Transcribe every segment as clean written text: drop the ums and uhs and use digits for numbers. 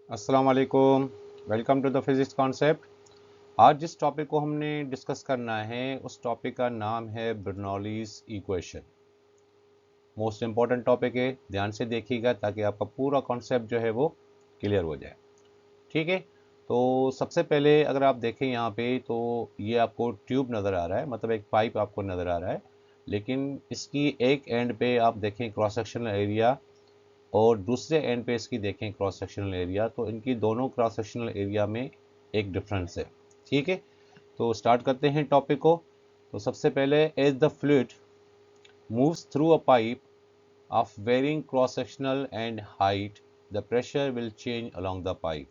अस्सलाम वालेकुम। Welcome to the physics concept. आज जिस टॉपिक को हमने डिस्कस करना है उस टॉपिक का नाम है Bernoulli's equation. Most important topic है, ध्यान से देखिएगा ताकि आपका पूरा कॉन्सेप्ट जो है वो क्लियर हो जाए। ठीक है, तो सबसे पहले अगर आप देखें यहाँ पे तो ये आपको ट्यूब नज़र आ रहा है, मतलब एक पाइप आपको नज़र आ रहा है, लेकिन इसकी एक एंड पे आप देखें क्रॉस सेक्शनल एरिया और दूसरे एंड पे इसकी देखें क्रॉस सेक्शनल एरिया, तो इनकी दोनों क्रॉस सेक्शनल एरिया में एक डिफरेंस है। ठीक है, तो स्टार्ट करते हैं टॉपिक को। तो सबसे पहले, as the fluid moves through a pipe of varying cross sectional and height, the pressure will change along the pipe.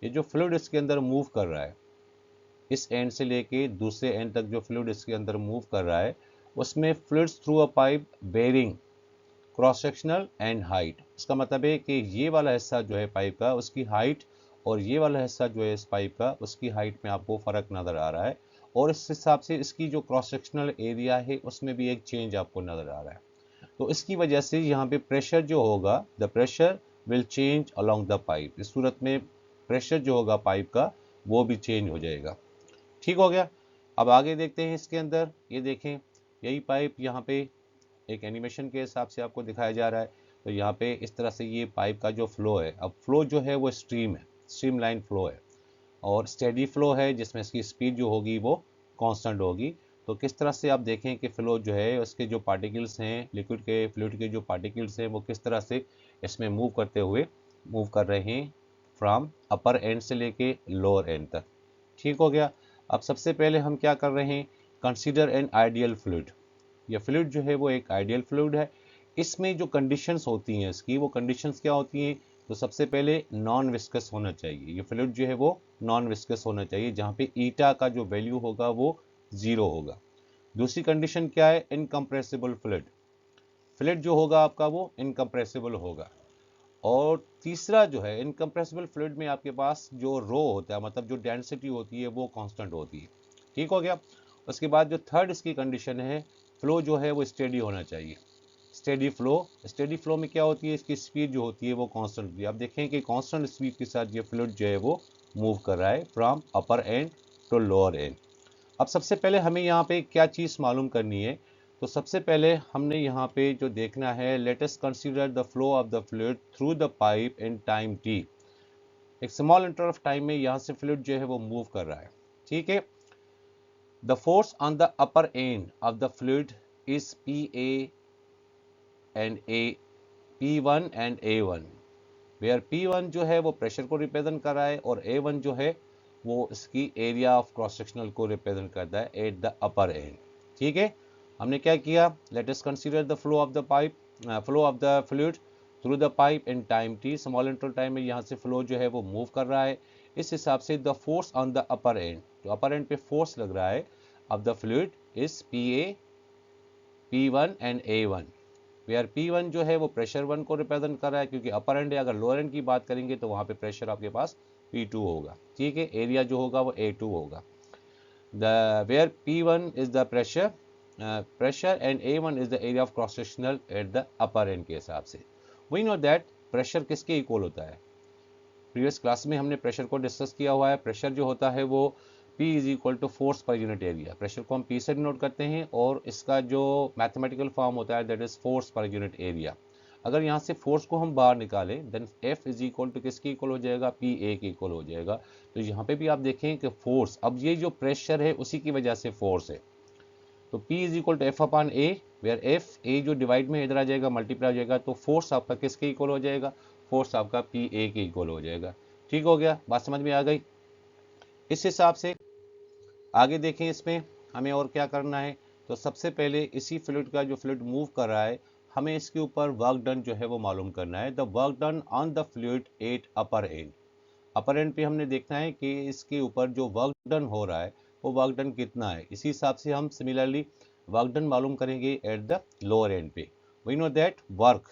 ये जो फ्लूइड इसके अंदर मूव कर रहा है, इस एंड से लेके दूसरे एंड तक जो फ्लूइड इसके अंदर मूव कर रहा है, उसमें fluids through a pipe varying cross sectional and height. इसका मतलब है कि ये वाला हिस्सा जो है पाइप का, उसकी हाइट, और ये वाला हिस्सा जो है इस पाइप का, उसकी हाइट में आपको फ़र्क नज़र आ रहा है, और इस हिसाब से इसकी जो क्रॉस सेक्शनल एरिया है उसमें भी एक चेंज आपको नज़र आ रहा है। तो इसकी वजह से यहाँ पे प्रेशर जो होगा, the pressure will change along the pipe. इस सूरत में प्रेशर जो होगा पाइप का वो भी चेंज हो जाएगा। ठीक हो गया। अब आगे देखते हैं इसके अंदर, ये देखें, यही पाइप यहाँ पे एक एनिमेशन के हिसाब से आपको दिखाया जा रहा है। तो यहाँ पे इस तरह से ये पाइप का जो फ्लो है, अब फ्लो जो है वो स्ट्रीम है, स्ट्रीम लाइन फ्लो है, और स्टेडी फ्लो है जिसमें इसकी स्पीड जो होगी वो कांस्टेंट होगी। तो किस तरह से आप देखें कि फ्लो जो है उसके जो पार्टिकल्स हैं, लिक्विड के फ्लूइड के जो पार्टिकल्स हैं, वो किस तरह से इसमें मूव कर रहे हैं फ्रॉम अपर एंड से लेके लोअर एंड तक। ठीक हो गया। अब सबसे पहले हम क्या कर रहे हैं, कंसीडर एन आइडियल फ्लूइड। ये फ्लूइड जो है वो एक आइडियल फ्लूइड है। इसमें जो कंडीशंस होती हैं इसकी, वो कंडीशंस क्या होती हैं, तो सबसे पहले नॉन विस्कस होना चाहिए। ये फ्लूइड जो है वो नॉन विस्कस होना चाहिए, जहाँ पे ईटा का जो वैल्यू होगा वो 0 होगा। दूसरी कंडीशन क्या है, इनकम्प्रेसिबल फ्लूइड। फ्लूइड जो होगा आपका वो इनकम्प्रेसिबल होगा। और तीसरा जो है, इनकम्प्रेसिबल फ्लूइड में आपके पास जो रो होता है, मतलब जो डेंसिटी होती है वो कांस्टेंट होती है। ठीक हो गया। उसके बाद जो थर्ड इसकी कंडीशन है, फ्लो जो है वो स्टेडी होना चाहिए। स्टेडी फ्लो में क्या होती है, इसकी स्पीड जो होती है वो कांस्टेंट होती है। आप देखें कि कांस्टेंट स्पीड के साथ ये फ्लूइड जो है वो मूव कर रहा है from upper end to lower end. अब सबसे पहले हमें यहाँ पे क्या चीज़ मालूम करनी है, तो सबसे पहले हमने यहाँ पे जो देखना है, let us consider the flow of the fluid through the pipe in time T. एक स्मॉल इंटरवल ऑफ टाइम में यहाँ से फ्लूइड जो है वो मूव कर रहा है। ठीक है, the force on the upper end of the fluid is P A and A, P1 and A1, where P1 जो है वो प्रेशर को रिप्रेजेंट कर रहा है, और A1 जो है वो इसकी एरिया ऑफ क्रॉस सेक्शनल को रिप्रेजेंट करता है एट द अपर एंड। ठीक है, हमने क्या किया, let us consider the flow of the pipe, flow of the fluid through the pipe in time T. Small interval time में यहाँ से फ्लो जो है वो मूव कर रहा है। इस हिसाब से the force on the upper end, जो अपर एंड पे फोर्स लग रहा है of the fluid, is P1 and A1, where P1 जो है वो प्रेशर 1 को रिप्रेजेंट कर रहा है, क्योंकि अपर एंड है। अगर लोअर एंड की बात करेंगे तो वहाँ पे प्रेशर आपके पास P2 होगा। ठीक है, एरिया जो होगा वो A2 होगा। The where P1 is the pressure and A1 is the area of cross sectional at the upper end के हिसाब से। वी नो दैट प्रेशर किसके इक्वल होता है, प्रीवियस क्लास में हमने प्रेशर को डिस्कस किया हुआ है। प्रेशर जो होता है वो P is equal to force per unit area. Pressure को हम P से डिनोट करते हैं, और इसका जो मैथमेटिकल फॉर्म होता है that is force per unit area. अगर यहाँ से फोर्स को हम बाहर निकालें, then F is equal to किसके इक्वल हो जाएगा, PA के इक्वल हो जाएगा। तो यहाँ पे भी आप देखें कि फोर्स, अब ये जो प्रेशर है उसी की वजह से फोर्स है। तो P is equal to F upon A, where F A जो डिवाइड में इधर आ जाएगा, मल्टीप्लाई हो जाएगा, तो फोर्स आपका किसके इक्वल हो जाएगा, फोर्स आपका PA के इक्वल हो जाएगा। ठीक हो गया, बात समझ में आ गई। इस हिसाब से आगे देखें, इसमें हमें और क्या करना है, तो सबसे पहले इसी फ्लूइड का, जो फ्लूइड मूव कर रहा है, हमें इसके ऊपर वर्क डन जो है वो मालूम करना है। The work done on the fluid at upper and. Upper end पे हमने देखना है कि इसके ऊपर जो वर्क डन हो रहा है वो वर्क डन कितना है। इसी हिसाब से हम सिमिलरली वर्क डन मालूम करेंगे एट द लोअर एंड पे। We know that work,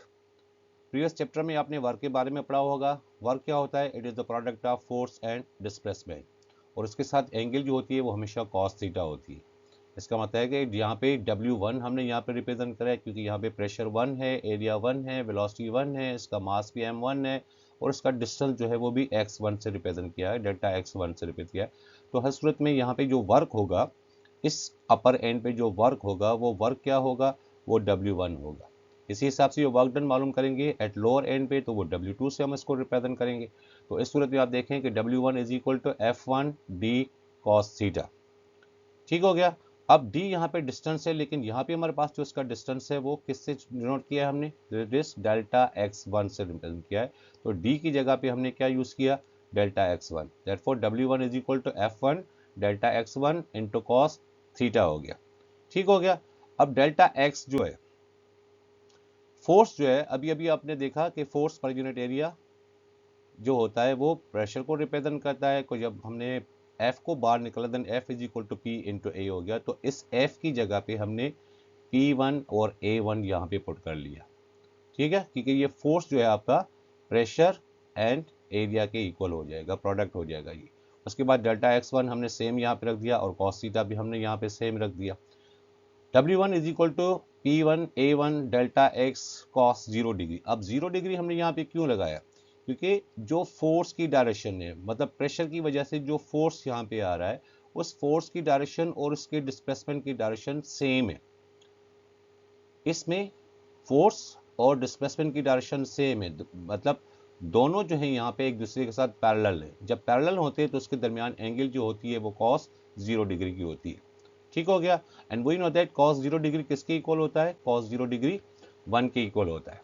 previous chapter में आपने वर्क के बारे में पढ़ा होगा। वर्क क्या होता है, it is the product of force and displacement, और उसके साथ एंगल जो होती है वो हमेशा कॉस थीटा होती है। इसका मतलब है कि यहाँ पे W1 हमने यहाँ पे रिप्रेजेंट करा है, क्योंकि यहाँ पे प्रेशर 1 है, एरिया 1 है, वेलोसिटी 1 है, इसका मास भी M1 है, और इसका डिस्टेंस जो है वो भी x1 से रिप्रेजेंट किया है, डेल्टा x1 से रिप्रेजेंट किया है। तो हर सूरत में यहाँ पे जो वर्क होगा, इस अपर एंड पे जो वर्क होगा वो वर्क क्या होगा, वो W1 होगा। इसी हिसाब से जो वर्क डन मालूम करेंगे एट लोअर एंड पे, तो वो W2 से हम इसको रिप्रेजेंट करेंगे। तो इस सूरत में आप देखें कि W1 is equal to F1 D cos theta. ठीक हो गया। अब d यहाँ पे डिस्टेंस है, लेकिन यहाँ पे हमारे पास जो इसका डिस्टेंस है वो किससे डिनोट किया है हमने, दिस डेल्टा x1 से रिप्रेजेंट किया है। तो d की जगह पे हमने क्या यूज किया, delta x1। Therefore W1 is equal to F1 delta x1 into cos theta हो गया। ठीक हो गया। अब डेल्टा x जो है, फोर्स जो है, अभी अभी आपने देखा कि फोर्स पर यूनिट एरिया जो होता है वो प्रेशर को रिप्रेजेंट करता है। को जब हमने F को बाहर निकाला, then F is equal to P into A हो गया। तो इस F की जगह पे हमने P1 और A1 यहाँ पे पुट कर लिया। ठीक है, क्योंकि ये फोर्स जो है आपका प्रेशर एंड एरिया के इक्वल हो जाएगा, प्रोडक्ट हो जाएगा ये। उसके बाद डेल्टा x1 हमने सेम यहाँ पे रख दिया और कॉस थीटा भी हमने यहाँ पे सेम रख दिया। W1 is equal to P1 A1 delta x cos 0 degree. अब 0 डिग्री हमने यहाँ पे क्यों लगाया, क्योंकि जो फोर्स की डायरेक्शन है, मतलब प्रेशर की वजह से जो फोर्स यहाँ पे आ रहा है, उस फोर्स की डायरेक्शन और उसके डिस्प्लेसमेंट की डायरेक्शन सेम है। इसमें फोर्स और डिस्प्लेसमेंट की डायरेक्शन सेम है, मतलब दोनों जो है यहाँ पे एक दूसरे के साथ पैरेलल है। जब पैरेलल होते हैं तो उसके दरमियान एंगल जो होती है वो कॉस 0 डिग्री की होती है। ठीक हो गया। And we know that cos 0 degree किसके इक्वल होता है, कॉस 0 डिग्री 1 के इक्वल होता है।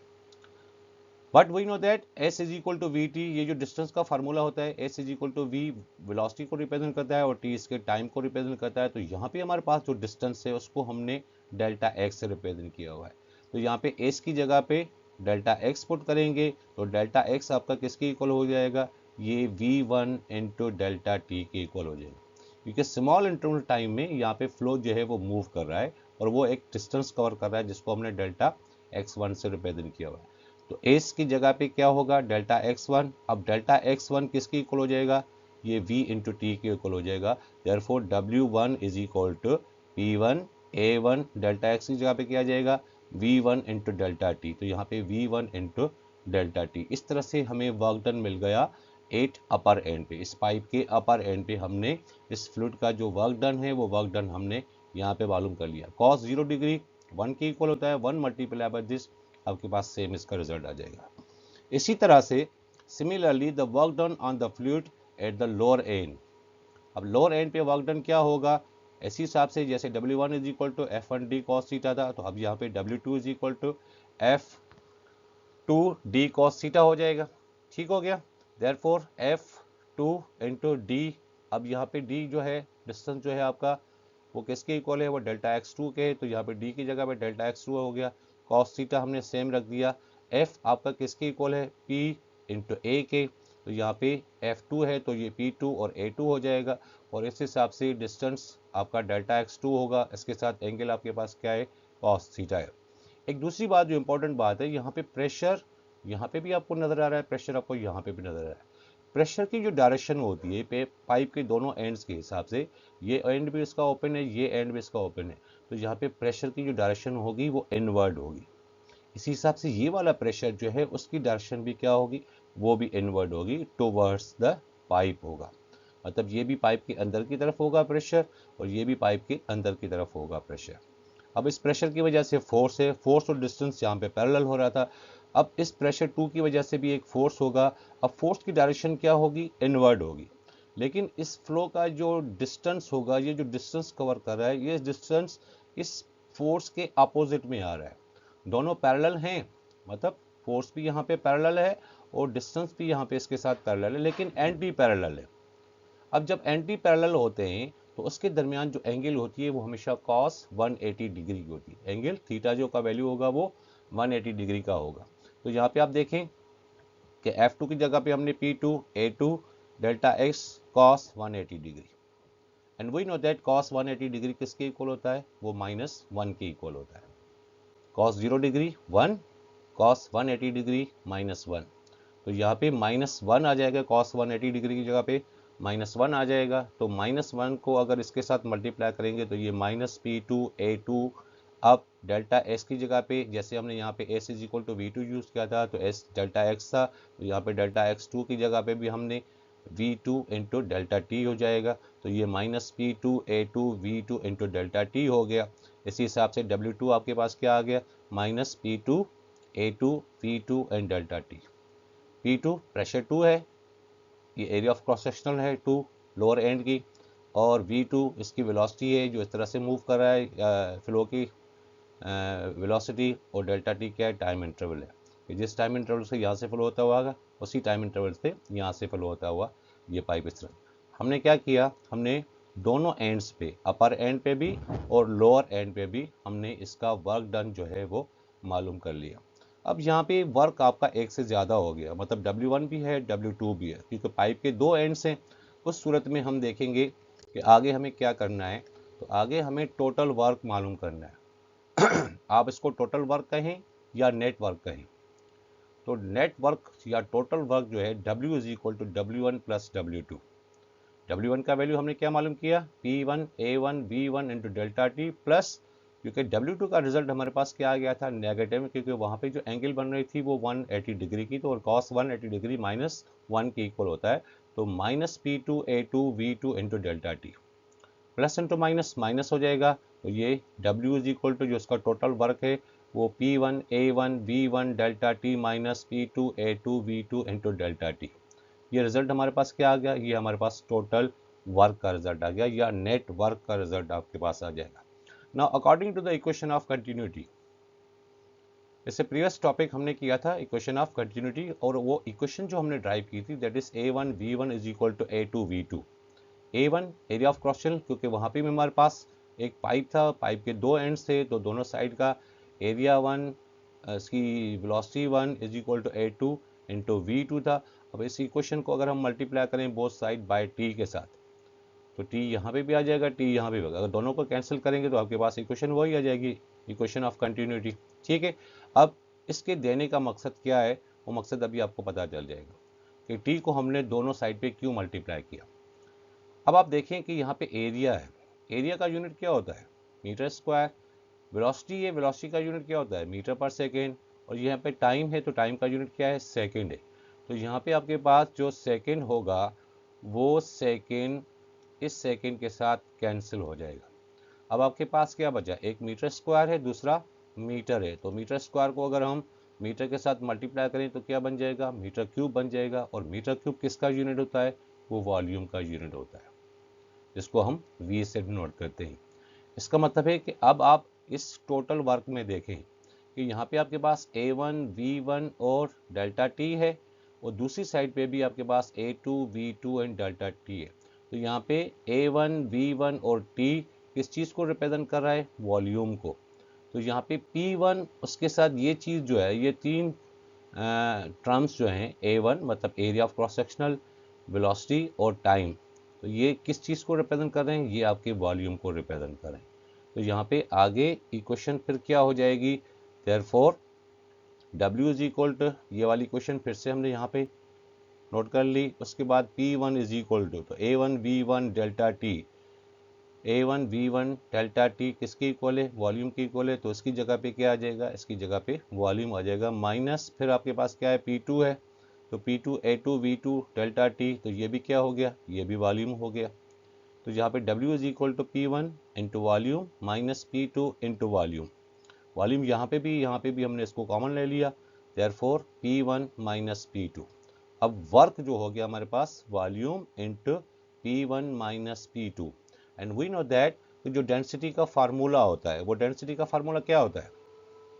But we know that s is equal to V T, ये जो डिस्टेंस का फार्मूला होता है, s is equal to v velocity को रिप्रेजेंट करता है और t इसके टाइम को रिप्रेजेंट करता है। तो यहाँ पे हमारे पास जो डिस्टेंस है उसको हमने डेल्टा x से रिप्रेजेंट किया हुआ है। तो यहाँ पे s की जगह पे डेल्टा x पुट करेंगे तो डेल्टा x आपका किसके इक्वल हो जाएगा, ये v1 इंटू डेल्टा टी के इक्वल हो जाएगा। क्योंकि स्मॉल इंटरवल टाइम में यहाँ पे फ्लो जो है वो मूव कर रहा है और वो एक डिस्टेंस कवर कर रहा है जिसको हमने डेल्टा x1 से रिप्रेजेंट किया हुआ है। तो s की जगह पे क्या होगा, डेल्टा x1। अब डेल्टा x1 किसके इक्वल हो जाएगा, ये v इंटू टी के इक्वल हो जाएगा। Therefore W1 is equal to P1 A1 delta x की जगह पे क्या जाएगा, V1 इंटू डेल्टा टी। तो यहाँ पे V1 इंटू डेल्टा टी। इस तरह से हमें वर्क डन मिल गया 8 अपर एंड पे। इस पाइप के अपर एंड पे हमने इस फ्लूइड का जो वर्क डन है वो वर्क डन हमने यहाँ पे मालूम कर लिया। कॉस 0 डिग्री 1 के इक्वल होता है, 1 मल्टीप्लाई बाय दिस, आपके पास सेम इसका रिजल्ट आ जाएगा। इसी तरह से similarly the work done on the fluid at the lower end. अब लोअर एंड पे वर्क डन क्या होगा, इसी हिसाब से जैसे W1 is equal to F1D cos theta था, तो अब यहाँ पे W2 is equal to F2D cos theta हो जाएगा। ठीक हो गया। देयरफॉर F2 इंटू D, अब यहाँ पे D जो है डिस्टेंस जो है आपका वो किसके इक्वल है, वो डेल्टा x2 के है। तो यहाँ पे D की जगह पे डेल्टा x2 हो गया। cos थीटा हमने सेम रख दिया। F आपका किसके इक्वल है, P इंटू A के। तो यहाँ पे F2 है तो ये P2 और A2 हो जाएगा। और इस हिसाब से डिस्टेंस आपका डेल्टा x2 होगा, इसके साथ एंगल आपके पास क्या है, cos थीटा है। एक दूसरी बात जो इंपॉर्टेंट बात है, यहाँ पे प्रेशर यहाँ पे भी आपको नजर आ रहा है, प्रेशर आपको यहाँ पे भी नजर आ रहा है। प्रेशर की जो डायरेक्शन होती है पाइप के दोनों एंड्स के हिसाब से, ये एंड भी इसका ओपन है, ये एंड भी इसका ओपन है, तो यहाँ पे प्रेशर की जो डायरेक्शन होगी वो इनवर्ड होगी। इसी हिसाब से ये वाला प्रेशर जो है उसकी डायरेक्शन भी क्या होगी, वो भी इनवर्ड होगी, टुवर्ड्स द पाइप होगा। मतलब ये भी पाइप के अंदर की तरफ होगा प्रेशर और ये भी पाइप के अंदर की तरफ होगा प्रेशर। अब इस प्रेशर की वजह से फोर्स है, फोर्स और डिस्टेंस यहाँ पे पैरेलल हो रहा था। अब इस प्रेशर 2 की वजह से भी एक फोर्स होगा। अब फोर्स की डायरेक्शन क्या होगी, इनवर्ड होगी। लेकिन इस फ्लो का जो डिस्टेंस होगा, ये जो डिस्टेंस कवर कर रहा है, ये डिस्टेंस इस फोर्स के अपोजिट में आ रहा है। दोनों पैरेलल हैं, मतलब फोर्स भी यहाँ पे पैरेलल है और डिस्टेंस भी यहाँ पे इसके साथ पैरेलल है, लेकिन एंटी पैरेलल है। अब जब एंटी पैरेलल होते हैं तो उसके दरमियान जो एंगल होती है वो हमेशा cos 180 डिग्री की होती है। एंगल थीटा जो का वैल्यू होगा वो 180 डिग्री का होगा। तो यहाँ पे आप देखें कि F2 की जगह पे हमने P2 A2 delta x cos 180 degree. And we know that cos 180 degree किसके इक्वल होता है, वो -1 के इक्वल होता है। cos 0 degree 1, cos 180 degree -1। तो यहाँ पे -1 आ जाएगा, cos 180 डिग्री की जगह पे -1 आ जाएगा। तो -1 को अगर इसके साथ मल्टीप्लाई करेंगे तो ये -P2 A2 अब डेल्टा एस की जगह पे जैसे हमने यहाँ पे S is equal to V two use किया था तो एस डेल्टा एक्स था, तो यहाँ पे डेल्टा एक्स टू की जगह पे भी हमने V two into delta T हो जाएगा, तो ये minus P two A two V two into delta T हो गया। इसी हिसाब से डब्ल्यू टू आपके पास क्या आ गया, minus P two A two V two and delta T. P two pressure two है, ये एरिया ऑफ क्रॉस सेक्शनल है टू लोअर एंड की, और वी टू इसकी वेलोसिटी है जो इस तरह से मूव कर रहा है फ्लो की वेलोसिटी, और डेल्टा टी क्या है, टाइम इंटरवल है कि जिस टाइम इंटरवल से यहाँ से फ्लो होता हुआ उसी टाइम इंटरवल से यहाँ से फ्लो होता हुआ ये पाइप इस तरह। हमने क्या किया, हमने दोनों एंड्स पे, अपर एंड पे भी और लोअर एंड पे भी हमने इसका वर्क डन जो है वो मालूम कर लिया। अब यहाँ पे वर्क आपका एक से ज़्यादा हो गया, मतलब W1 भी है W2 भी है, क्योंकि पाइप के दो एंड्स हैं। उस सूरत में हम देखेंगे कि आगे हमें क्या करना है, तो आगे हमें टोटल वर्क मालूम करना है। आप इसको टोटल वर्क कहें या नेट वर्क कहें, तो नेट वर्क या टोटल वर्क जो है W is equal to W1 plus W2। W1 का वैल्यू हमने क्या मालूम किया, P1 A1 B1 into delta T plus, क्योंकि W2 का रिजल्ट हमारे पास क्या आ गया था, नेगेटिव, क्योंकि वहाँ पे जो एंगल बन रही थी वो 180 डिग्री की, तो और cos 180 डिग्री माइनस 1 के इक्वल होता है, तो minus P2 A2 V2 into delta T, plus into minus minus हो जाएगा, तो ये W इज इक्वल टू जो इसका टोटल वर्क है वो P1 A1 B1 delta T minus P2 A2 V2 into delta T. ये रिजल्ट हमारे पास क्या आ गया, ये हमारे पास टोटल वर्क का रिजल्ट आ गया या नेट वर्क का रिजल्ट आपके पास आ जाएगा। Now according to the equation of continuity, इससे प्रीवियस टॉपिक हमने किया था इक्वेशन ऑफ कंटिन्यूटी, और वो इक्वेशन जो हमने ड्राइव की थी that is A1 V1 is equal to A2 V2। A1 area of cross section, क्योंकि वहाँ पे भी हमारे पास एक पाइप था, पाइप के दो एंड्स थे, तो दोनों साइड का एरिया 1, इसकी velocity 1 is equal to A2 into V2 था। अब इस इक्वेशन को अगर हम मल्टीप्लाई करें बोथ साइड बाय टी के साथ, तो टी यहाँ पे भी आ जाएगा, टी यहाँ पे भी, अगर दोनों को कैंसिल करेंगे तो आपके पास इक्वेशन वही आ जाएगी, इक्वेशन ऑफ कंटिन्यूटी। ठीक है, अब इसके देने का मकसद क्या है, वो मकसद अभी आपको पता चल जाएगा कि टी को हमने दोनों साइड पे क्यों मल्टीप्लाई किया। अब आप देखें कि यहाँ पे एरिया है, एरिया का यूनिट क्या होता है, मीटर स्क्वायर। वेलोसिटी है, वेलोसिटी का यूनिट क्या होता है, मीटर पर सेकेंड। और यहाँ पे टाइम है, तो टाइम का यूनिट क्या है, सेकेंड है। तो यहाँ पे आपके पास जो सेकेंड होगा वो सेकेंड इस सेकेंड के साथ कैंसिल हो जाएगा। अब आपके पास क्या बचा, एक मीटर स्क्वायर है, दूसरा मीटर है, तो मीटर स्क्वायर को अगर हम मीटर के साथ मल्टीप्लाई करें तो क्या बन जाएगा, मीटर क्यूब बन जाएगा। और मीटर क्यूब किसका यूनिट होता है, वो वॉल्यूम का यूनिट होता है, जिसको हम V से डिनोट करते हैं। इसका मतलब है कि अब आप इस टोटल वर्क में देखें कि यहाँ पे आपके पास A1 V1 और डेल्टा टी है, और दूसरी साइड पे भी आपके पास A2 V2 and delta T है। तो यहाँ पे A1 V1 और T किस चीज़ को रिप्रेजेंट कर रहा है, वॉल्यूम को। तो यहाँ पे P1 उसके साथ ये चीज़ जो है, ये तीन टर्म्स जो हैं, A1 मतलब area of cross sectional, velocity और टाइम, तो ये किस चीज़ को रिप्रेजेंट कर रहे हैं, ये आपके वॉल्यूम को रिप्रेजेंट कर रहे हैं। तो यहाँ पे आगे इक्वेशन फिर क्या हो जाएगी, therefore W is equal to, ये वाली इक्वेशन फिर से हमने यहाँ पे नोट कर ली। उसके बाद P1 इज इक्वल टू, तो A1 V1 delta T, A1 V1 delta T किसकी इक्वल है, वॉल्यूम की इक्वल है, तो इसकी जगह पे क्या आ जाएगा, इसकी जगह पे वॉल्यूम आ जाएगा, माइनस फिर आपके पास क्या है, P2 है, तो P2 A2 V2 delta T, तो ये भी क्या हो गया, ये भी वॉल्यूम हो गया। तो यहाँ पे W is equal to P1 into volume minus P2 into volume. Volume यहाँ पे भी हमने इसको कॉमन ले लिया, देयरफॉर P1 माइनस P2। अब वर्क जो हो गया हमारे पास volume into P1 minus P2। And we know that जो डेंसिटी का फार्मूला होता है, वो डेंसिटी का फार्मूला क्या होता है,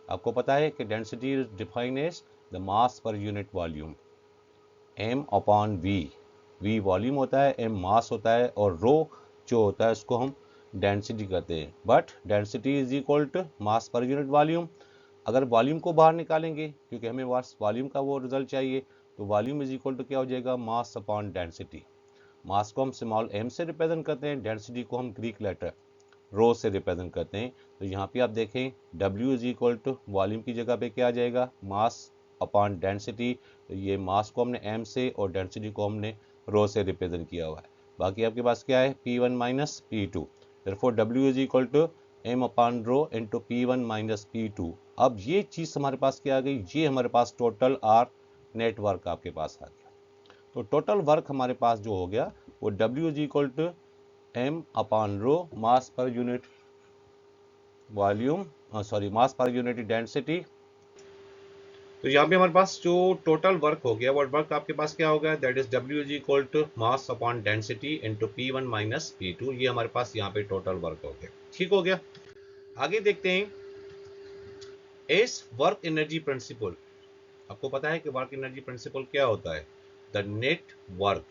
आपको पता है कि density is defined as the mass per unit volume, m upon v volume होता है, m मास होता है, और रो जो होता है उसको हम डेंसिटी कहते हैं। But density is equal to mass per unit volume. अगर वॉल्यूम को बाहर निकालेंगे, क्योंकि हमें वॉल्यूम का वो रिजल्ट चाहिए, तो वॉल्यूम इज इक्वल टू क्या हो जाएगा, मास अपॉन डेंसिटी। मास को हम स्मॉल m से रिप्रेजेंट करते हैं, डेंसिटी को हम ग्रीक लेटर रो से रिप्रेजेंट करते हैं। तो यहाँ पे आप देखें W is equal to volume की जगह पे क्या आ जाएगा, मास अपॉन डेंसिटी। तो ये मास को हमने m से और डेंसिटी को हमने रो से रिप्रेजेंट किया हुआ है। बाकी आपके पास क्या है, P1 minus P2, therefore W is equal to m upon rho into P1 minus P2। अब ये चीज़ हमारे पास क्या आ गई, ये हमारे पास टोटल आर नेटवर्क आपके पास आ गया। तो टोटल वर्क हमारे पास जो हो गया वो W is equal to m upon rho mass per unit volume, sorry mass per unit density. तो यहाँ पे हमारे पास जो टोटल वर्क हो गया, वो वर्क आपके पास क्या होगा, that is W is equal to mass upon density into P1 minus P2। ये हमारे पास यहाँ पे टोटल वर्क हो गया। ठीक हो गया। आगे देखते हैं इस वर्क एनर्जी प्रिंसिपल। आपको पता है कि वर्क एनर्जी प्रिंसिपल क्या होता है, the net work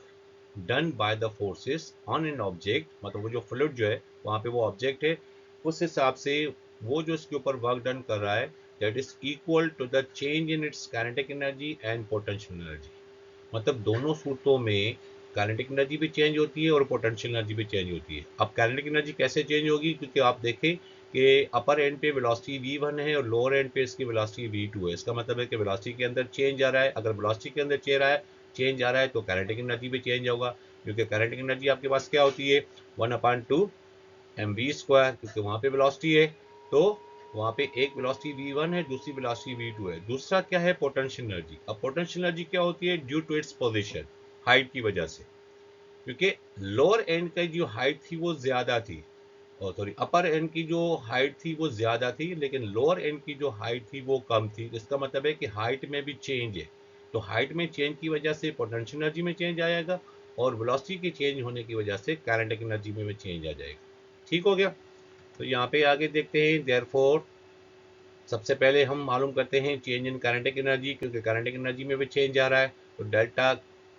done by the forces on an object, मतलब वो जो फ्लूइड जो है वहां पे वो ऑब्जेक्ट है, उस हिसाब से वो जो इसके ऊपर वर्क डन कर रहा है that is equal to the change in its kinetic energy and potential energy. मतलब दोनों सूत्रों में काइनेटिक एनर्जी भी चेंज होती है और पोटेंशियल एनर्जी भी चेंज होती है। अब काइनेटिक एनर्जी कैसे चेंज होगी, क्योंकि आप देखें कि अपर एंड पे वेलोसिटी v1 है और लोअर एंड पे इसकी वेलोसिटी v2 है। इसका मतलब है कि वेलोसिटी के अंदर चेंज आ रहा है। अगर वेलोसिटी के अंदर चेंज आ रहा है तो काइनेटिक एनर्जी भी चेंज होगा, क्योंकि काइनेटिक एनर्जी आपके पास क्या होती है 1/2 mv², क्योंकि वहां पे वेलोसिटी है। तो वहां पे एक वेलोसिटी v1 है, दूसरी वेलोसिटी v2 है। दूसरा क्या है, पोटेंशियल एनर्जी। अब पोटेंशियल एनर्जी क्या होती है, due to its position, height की वजह से, क्योंकि लोअर एंड की जो हाइट थी वो ज्यादा थी, और सॉरी अपर एंड की जो हाइट थी वो ज्यादा थी, लेकिन लोअर एंड की जो हाइट थी वो कम थी। इसका मतलब है कि हाइट में भी चेंज है। तो हाइट में चेंज की वजह से पोटेंशियल एनर्जी में चेंज आएगा, और वेलोसिटी के चेंज होने की वजह से काइनेटिक एनर्जी में चेंज आ जाएगा। ठीक हो गया। तो यहाँ पे आगे देखते हैं, देयरफॉर सबसे पहले हम मालूम करते हैं चेंज इन काइनेटिक एनर्जी, क्योंकि काइनेटिक एनर्जी में भी चेंज आ रहा है। तो delta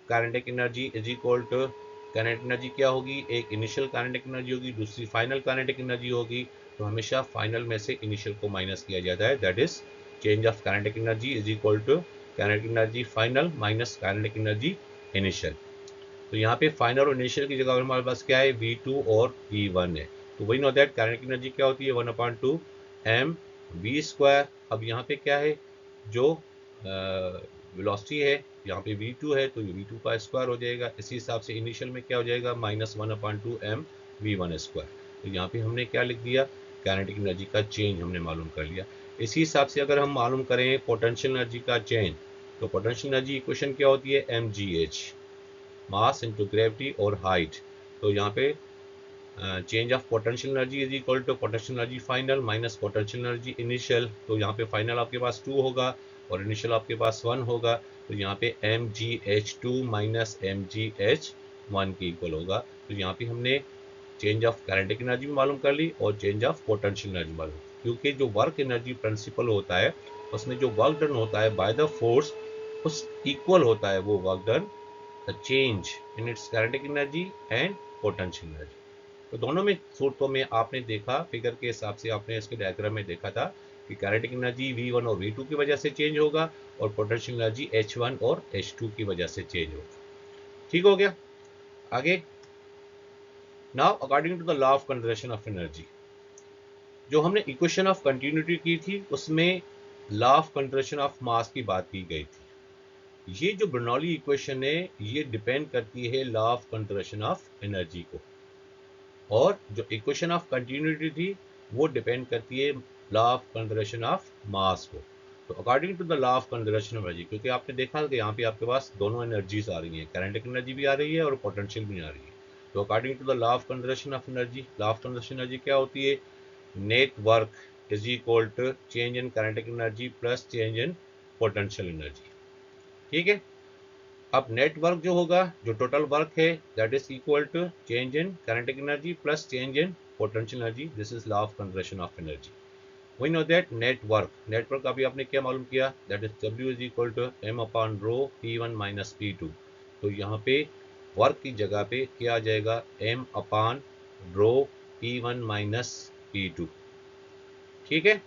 kinetic energy is equal to, kinetic energy क्या होगी, एक इनिशियल काइनेटिक एनर्जी होगी, दूसरी फाइनल काइनेटिक एनर्जी होगी। तो हमेशा फाइनल में से इनिशियल को माइनस किया जाता है, that is change of kinetic energy is equal to kinetic energy final minus kinetic energy initial. तो यहाँ पे फाइनल और इनिशियल की जगह हमारे पास क्या है, v2 और v1 है। तो वही नो दैट काइनेटिक एनर्जी क्या होती है 1/2 mv²। अब यहाँ पे क्या है, जो वेलोसिटी है यहाँ पे v2 है, तो ये v2 का स्क्वायर हो जाएगा। इसी हिसाब से इनिशियल में क्या हो जाएगा, -1/2 mv1²। तो यहाँ पे हमने क्या लिख दिया, काइनेटिक एनर्जी का चेंज हमने मालूम कर लिया। इसी हिसाब से अगर हम मालूम करें पोटेंशियल एनर्जी का चेंज, तो पोटेंशियल एनर्जी इक्वेशन क्या होती है, mgh, मास इंटू ग्रेविटी और हाइट। तो यहाँ पे change of potential energy is equal to potential energy final minus potential energy initial. तो यहाँ पे फाइनल आपके पास 2 होगा और इनिशियल आपके पास 1 होगा। तो यहाँ पे mgh2 माइनस mgh1 के इक्वल होगा। तो यहाँ पे हमने चेंज ऑफ काइनेटिक एनर्जी भी मालूम कर ली और चेंज ऑफ पोटेंशियल एनर्जी मालूम, क्योंकि जो वर्क एनर्जी प्रिंसिपल होता है उसमें जो वर्क डन होता है बाय द फोर्स, उस इक्वल होता है वो work done the change in its kinetic energy and potential energy. तो दोनों में सूत्रों में आपने देखा, फिगर के हिसाब से आपने इसके डायग्राम में देखा था कि काइनेटिक एनर्जी v1 और v2 की वजह से चेंज होगा और पोटेंशियल एनर्जी h1 और h2 की वजह से चेंज होगा। ठीक हो गया। आगे, now according to the law of conservation of energy, जो हमने इक्वेशन ऑफ कंटिन्यूटी की थी उसमें law of conservation of mass की बात की गई थी। ये जो बर्नौली इक्वेशन है ये डिपेंड करती है law of conservation of energy को, और जो इक्वेशन ऑफ कंटिन्यूटी थी वो डिपेंड करती है law of conservation of mass को। तो according to the law of conservation of energy, क्योंकि आपने देखा कि यहाँ पे आपके पास दोनों एनर्जीज आ रही हैं, काइनेटिक एनर्जी भी आ रही है और पोटेंशियल भी आ रही है। तो according to the law of conservation of energy, law of conservation energy क्या होती है, net work is equal to change in kinetic energy plus change in potential energy. ठीक है। अब नेट वर्क जो होगा, जो टोटल वर्क है, that is equal to change in kinetic energy plus change in potential energy. This is law of conservation of energy. We know that net work अभी आपने क्या मालूम किया, that is W is equal to m/ρ P1 minus P2। तो यहाँ पे work की जगह पे क्या आ जाएगा, m/ρ P1 माइनस P2। ठीक है।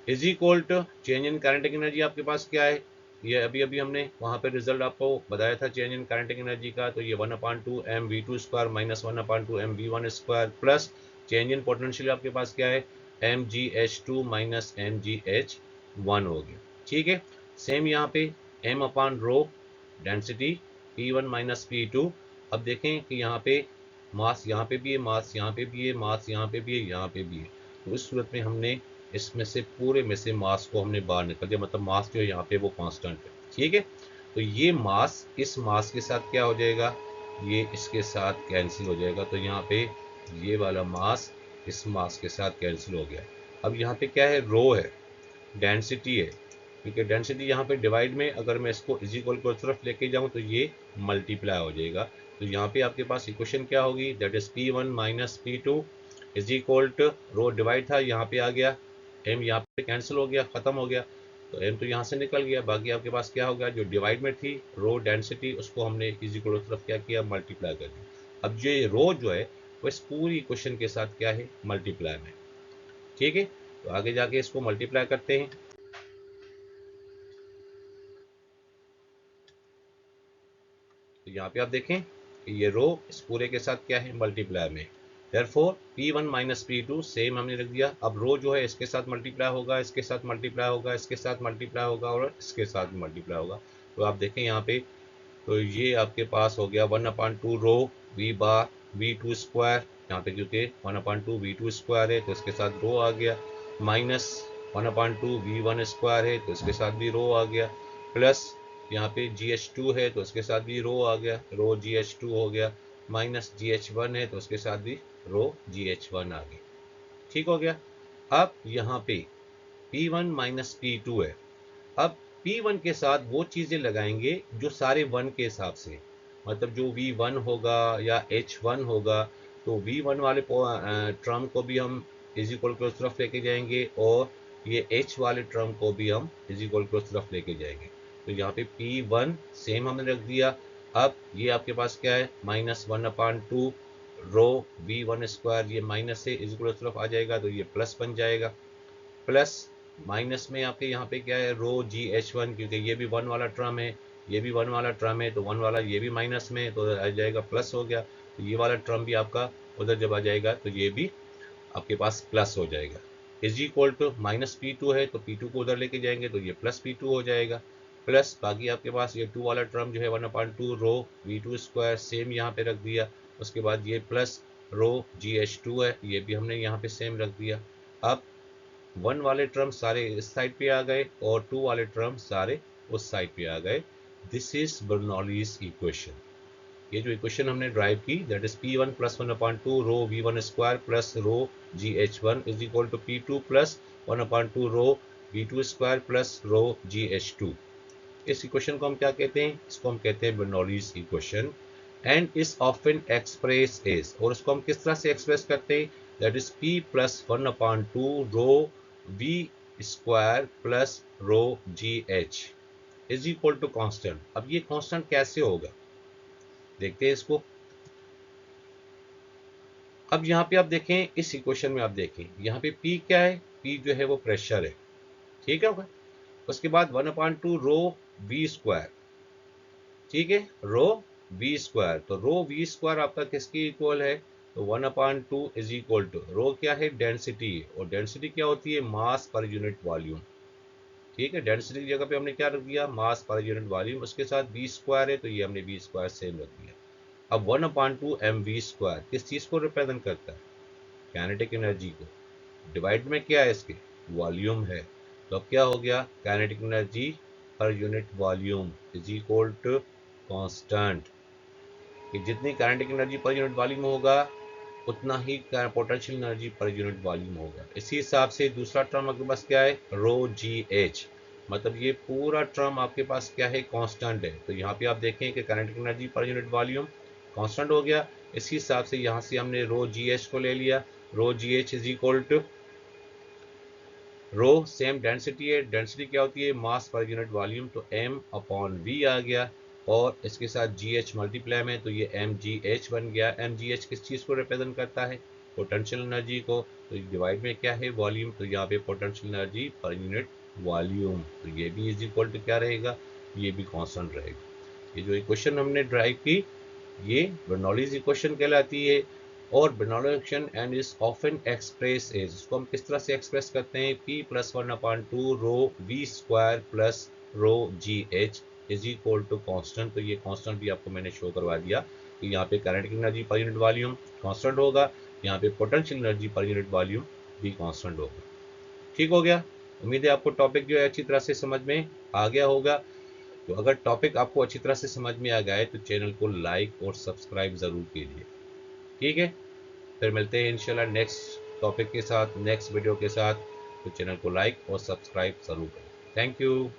Is equal to change in kinetic energy आपके पास क्या है, ये अभी अभी हमने वहां पे रिजल्ट आपको बताया था चेंज इन काइनेटिक एनर्जी का। तो ये 1/2 mv2² minus 1/2 mv1² plus change in potential आपके पास क्या है, mgh2 माइनस mgh1 हो गया। ठीक है। सेम यहाँ पे m/ρ density P1 minus P2। अब देखें कि यहाँ पे मास यहाँ पे भी है, मास यहाँ पे भी है, मास यहाँ पे भी है, यहाँ पे भी है। तो इस सूरत में हमने इसमें से पूरे में से मास को हमने बाहर निकल दिया, मतलब मास जो है यहाँ पे वो कांस्टेंट है। ठीक है, तो ये मास इस मास के साथ क्या हो जाएगा, ये इसके साथ कैंसिल हो जाएगा। तो यहाँ पे ये वाला मास इस मास के साथ कैंसिल हो गया। अब यहाँ पे क्या है, रो है, डेंसिटी है, क्योंकि डेंसिटी यहाँ पे डिवाइड में अगर मैं इसको इज इक्वल को तरफ लेके जाऊँ तो ये मल्टीप्लाई हो जाएगा। तो यहाँ पे आपके पास इक्वेशन क्या होगी, that is P1 minus P2 is equal to, rho divide था यहाँ पे आ गया, m यहाँ पे कैंसिल हो गया, खत्म हो गया, तो m तो यहाँ से निकल गया। बाकी आपके पास क्या हो गया, जो डिवाइड में थी रो डेंसिटी उसको हमने इज इक्वल तरफ क्या किया, मल्टीप्लाई कर दिया। अब ये रो जो है वो इस पूरी इक्वेशन के साथ क्या है, मल्टीप्लाई में। ठीक है, तो आगे जाके इसको मल्टीप्लाई करते हैं। तो यहाँ पे आप देखें कि ये रो इस पूरे के साथ क्या है, मल्टीप्लाई में। Therefore P1 minus P2 same हमने रख दिया। अब रो जो है इसके साथ मल्टीप्लाई होगा, इसके साथ मल्टीप्लाई होगा, इसके साथ मल्टीप्लाई होगा और इसके साथ मल्टीप्लाई होगा। तो आप देखें यहाँ पे, तो ये आपके पास हो गया 1/2 रो V बार V2 स्क्वायर, यहाँ पे क्योंकि 1/2 V2 स्क्वायर है तो इसके साथ रो आ गया, माइनस 1/2 V1 स्क्वायर है तो इसके साथ भी रो आ गया, प्लस यहाँ पे GH2 है तो इसके साथ भी रो आ गया, रो GH2 हो गया, माइनस GH1 है तो उसके साथ भी रो GH1 आ गई। ठीक हो गया। अब यहाँ पे P1 माइनस P2 है। अब P1 के साथ वो चीज़ें लगाएंगे जो सारे 1 के हिसाब से, मतलब जो V1 होगा या H1 होगा, तो V1 वाले टर्म को भी हम इज इक्वल की तरफ लेके जाएंगे और ये H वाले टर्म को भी हम इज इक्वल की तरफ लेके जाएंगे। तो यहाँ पे P1 सेम हमने रख दिया। अब ये आपके पास क्या है, -1/2 रो V1 स्क्वायर, ये माइनस से इज इक्वल की तरफ आ जाएगा तो ये प्लस बन जाएगा, प्लस माइनस में आपके यहाँ पे क्या है, रो GH1, क्योंकि ये भी 1 वाला टर्म है, ये भी 1 वाला टर्म है, तो 1 वाला ये भी माइनस में, तो आ जाएगा प्लस हो गया। तो ये वाला टर्म भी आपका उधर जब आ जाएगा तो ये भी आपके पास प्लस हो जाएगा। इज इक्वल टू -P2 है तो P2 को उधर लेके जाएंगे तो ये प्लस P2 हो जाएगा, प्लस बाकी आपके पास ये 2 वाला टर्म जो है 1/2 रो V2 स्क्वायर सेम यहाँ पे रख दिया। उसके बाद ये प्लस रो GH2 है, ये भी हमने यहाँ पे सेम रख दिया। अब 1 वाले टर्म सारे इस साइड पे आ गए और 2 वाले टर्म सारे उस साइड पे आ गए। This is Bernoulli's equation. ये जो इक्वेशन हमने ड्राइव की, that is P1 plus 1/2 rho V1 square plus rho GH1 is equal to P2 plus 1/2 rho V2 square plus rho GH2। इस इक्वेशन को हम क्या कहते हैं, इसको हम कहते हैं Bernoulli's equation and is often express as, और इसको हम किस तरह से एक्सप्रेस करते हैं, that is P plus 1/2 rho V square plus rho GH is equal to constant. अब ये कांस्टेंट कैसे होगा, देखते हैं इसको। अब यहाँ पे आप देखें, इस इक्वेशन में आप देखें यहाँ पे P क्या है, P जो है वो प्रेशर है, ठीक है। उसके बाद 1/2 रो V स्क्वायर, ठीक है, रो V स्क्वायर, तो रो V स्क्वायर आपका किसकी इक्वल है, तो 1/2 इज इक्वल टू, रो क्या है, डेंसिटी, और डेंसिटी क्या होती है, मास पर यूनिट वॉल्यूम। ठीक है, डेंसिटी की जगह पे हमने क्या रख दिया, मास पर यूनिट वॉल्यूम, उसके साथ V स्क्वायर है तो ये हमने V स्क्वायर सेम रख दिया। अब 1/2 mv स्क्वायर किस चीज़ को रिप्रेजेंट करता है, काइनेटिक एनर्जी को, डिवाइड में क्या है इसके, वॉल्यूम है। तो अब क्या हो गया, kinetic energy per unit volume is equal to constant, कि जितनी kinetic energy per unit volume होगा उतना ही potential energy per unit volume होगा। इसी हिसाब से दूसरा टर्म आपके पास क्या है, रो GH, मतलब ये पूरा टर्म आपके पास क्या है, कांस्टेंट है। तो यहाँ पे आप देखें कि kinetic energy per unit volume constant हो गया। इसी हिसाब से यहाँ से हमने रो GH को ले लिया, rho GH is equal to, rho same density है, डेंसिटी क्या होती है, मास पर यूनिट वॉल्यूम, तो m/v आ गया, और इसके साथ GH मल्टीप्लाई में तो ये mgh बन गया। mgh किस चीज़ को रिप्रेजेंट करता है, पोटेंशियल एनर्जी को, तो डिवाइड में क्या है, वॉल्यूम, तो यहाँ पे potential energy per unit volume, तो ये भी इज इक्वल टू क्या रहेगा, ये भी कांस्टेंट रहेगा। ये जो इक्वेशन हमने ड्राइव की ये बर्नौलीज इक्वेशन कहलाती है, और Bernoulli's equation and is often express as, इसको हम किस तरह से एक्सप्रेस करते हैं, P plus 1/2 rho V square plus rho GH is equal to constant. तो ये कांस्टेंट भी आपको मैंने शो करवा दिया कि यहाँ पे kinetic energy per unit volume constant होगा, यहाँ पे potential energy per unit volume भी कांस्टेंट होगा। ठीक हो गया। उम्मीद है आपको टॉपिक जो है अच्छी तरह से समझ में आ गया होगा। तो अगर टॉपिक आपको अच्छी तरह से समझ में आ गया है तो चैनल को लाइक और सब्सक्राइब ज़रूर कीजिए। ठीक है, फिर मिलते हैं इंशाल्लाह नेक्स्ट टॉपिक के साथ, नेक्स्ट वीडियो के साथ। तो चैनल को लाइक और सब्सक्राइब ज़रूर करें। Thank you.